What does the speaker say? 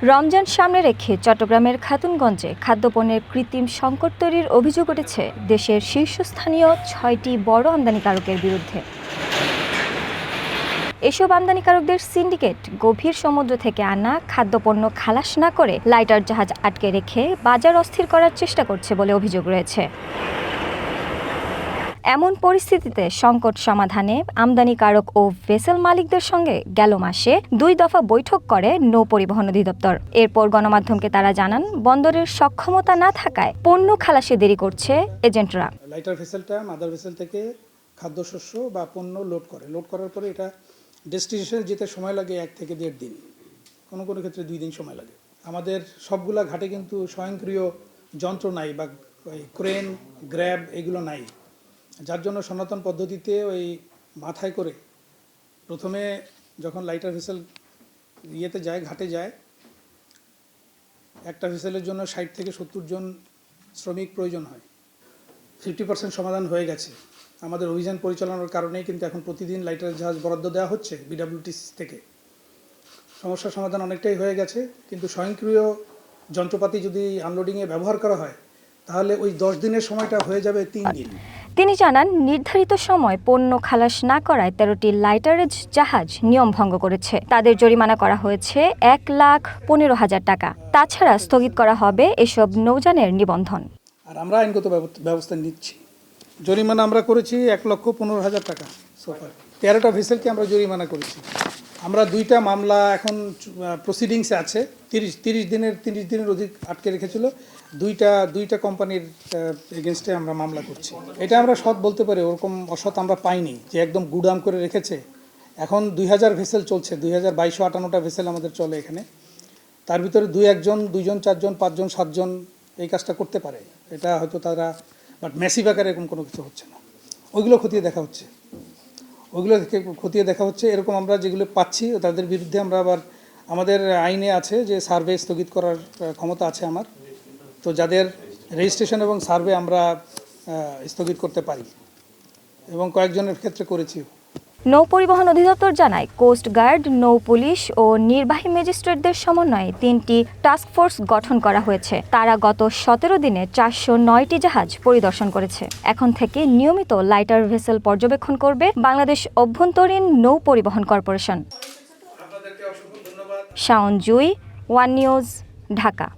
রমজান সামনে রেখে চট্টগ্রামের খাতুনগঞ্জে খাদ্যপণ্যের কৃত্রিম সংকট তৈরির অভিযোগ উঠেছে দেশের শীর্ষস্থানীয় ৬টি বড় আমদানিকারকের বিরুদ্ধে। এসব আমদানিকারকদের সিন্ডিকেট গভীর সমুদ্র থেকে আনা খাদ্যপণ্য খালাস না করে লাইটার জাহাজ আটকে রেখে বাজার অস্থির করার চেষ্টা করছে বলে অভিযোগ রয়েছে। এমন পরিস্থিতিতে সংকট সমাধানে আমদানিকারক ও ভেসেল মালিকদের সঙ্গে গেল মাসে ২ দফা বৈঠক করে নৌ পরিবহন অধিদপ্তর। এরপর গণমাধ্যমকে তারা জানান, বন্দরের সক্ষমতা না থাকায় পণ্য খালাসে দেরি করছে এজেন্টরা। লাইটার ভেসেলটা মাদার ভেসেল থেকে খাদ্যশস্য বা পণ্য লোড করার পরে এটা ডেস্টিনেশনে যেতে সময় লাগে ১ থেকে ১.৫ দিন, কোনো কোনো ক্ষেত্রে ২ দিন সময় লাগে। আমাদের সবগুলা ঘাটে কিন্তু স্বয়ংক্রিয় যন্ত্র নাই বা ক্রেন, গ্র্যাব এগুলো নাই, যার জন্য সনাতন পদ্ধতিতে ওই মাথায় করে প্রথমে যখন লাইটার ভেসেল ঘাটে যায়, একটা ভেসেলের জন্য ৬০ থেকে ৭০ জন শ্রমিক প্রয়োজন হয়। 50% সমাধান হয়ে গেছে। আমাদের অভিযান পরিচালনার কারণেই কিন্তু এখন প্রতিদিন লাইটার জাহাজ বরাদ্দ দেওয়া হচ্ছে বিডব্লিউটিসি থেকে। সমস্যার সমাধান অনেকটাই হয়ে গেছে, কিন্তু স্বয়ংক্রিয় যন্ত্রপাতি যদি আনলোডিংয়ে ব্যবহার করা হয় তাহলে ওই ১০ দিনের সময়টা হয়ে যাবে ৩ দিন। তিনি জানান, নির্ধারিত সময় পণ্য খালাস না করায় ১৩টি লাইটারেজ জাহাজ নিয়ম ভঙ্গ করেছে। তাদের জরিমানা করা হয়েছে ১,১৫,০০০ টাকা। তাছাড়া স্থগিত করা হবে এসব নৌযানের নিবন্ধন। আর আমরা আইনগত ব্যবস্থা নিচ্ছি। জরিমানা আমরা করেছি ১,১৫,০০০ টাকা। সোফার ১৩টা ভেসেলকে আমরা জরিমানা করেছি। আমরা ২টা মামলা এখন প্রসিডিংসে আছে। ৩০ দিনের অধিক আটকে রেখেছিল। দুইটা কোম্পানির এগেনস্টে আমরা মামলা করছি। এটা আমরা সৎ বলতে পারি, ওরকম অসৎ আমরা পাইনি যে একদম গুদাম করে রেখেছে। এখন ২,০০০ ভেসেল চলছে, ২,২৫৮টা ভেসেল আমাদের চলে এখানে। তার ভিতরে 2-1, 4 5 7 এই কাজটা করতে পারে। এটা হয়তো তারা, বাট ম্যাসিভ আকারে এরকম কোনো কিছু হচ্ছে না। ওইগুলো খতিয়ে দেখা হচ্ছে। এরকম আমরা যেগুলো পাচ্ছি তাদের বিরুদ্ধে আমরা আবার, আমাদের আইনে আছে যে সার্ভে স্থগিত করার ক্ষমতা আছে আমার, তো যাদের রেজিস্ট্রেশন এবং সার্ভে আমরা স্থগিত করতে পারি এবং কয়েকজনের ক্ষেত্রে করেছি। নৌ পরিবহন অধিদপ্তর জানায়, কোস্টগার্ড, নৌ পুলিশ ও নির্বাহী ম্যাজিস্ট্রেটদের সমন্বয়ে ৩টি টাস্কফোর্স গঠন করা হয়েছে। তারা গত ১৭ দিনে ৪০৯টি জাহাজ পরিদর্শন করেছে। এখন থেকে নিয়মিত লাইটার ভেসেল পর্যবেক্ষণ করবে বাংলাদেশ অভ্যন্তরীণ নৌ পরিবহন কর্পোরেশন। শাওন জুই, ওয়ান নিউজ, ঢাকা।